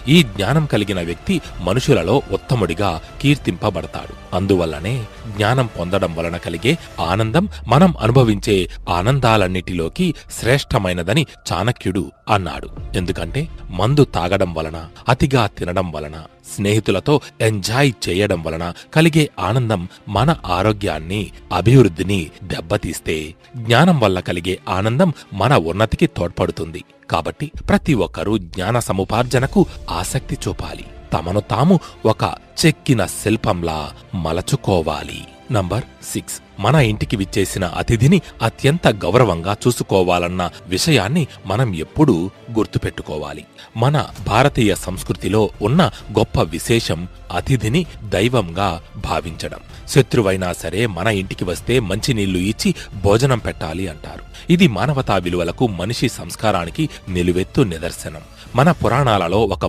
ఈ జ్ఞానం కలిగిన వ్యక్తి మనుషులలో ఉత్తముడిగా కీర్తింపబడతాడు. అందువల్లనే జ్ఞానం పొందడం వలన కలిగే ఆనందం మనం అనుభవించే ఆనందాలన్నిటిలోకి శ్రేష్టమైనదని చాణక్యుడు అన్నాడు. ఎందుకంటే మందు తాగడం వలన, అతిగా తినడం వలన, స్నేహితులతో ఎంజాయ్ చేయడం వలన కలిగే ఆనందం మన ఆరోగ్యాన్ని, అభివృద్ధిని దెబ్బతీస్తే, జ్ఞానం వల్ల కలిగే ఆనందం మన ఉన్నతికి తోడ్పడుతుంది. కాబట్టి ప్రతి ఒక్కరూ జ్ఞాన సముపార్జనకు ఆసక్తి చూపాలి. తమను తాము ఒక చెక్కిన శిల్పంలా మలచుకోవాలి. నంబర్ 6. మన ఇంటికి విచ్చేసిన అతిథిని అత్యంత గౌరవంగా చూసుకోవాలన్న విషయాన్ని మనం ఎప్పుడూ గుర్తుపెట్టుకోవాలి. మన భారతీయ సంస్కృతిలో ఉన్న గొప్ప విశేషం అతిథిని దైవంగా భావించడం. శత్రువైనా సరే మన ఇంటికి వస్తే మంచినీళ్లు ఇచ్చి భోజనం పెట్టాలి అంటారు. ఇది మానవతా విలువలకు, మనిషి సంస్కారానికి నిలువెత్తు నిదర్శనం. మన పురాణాలలో ఒక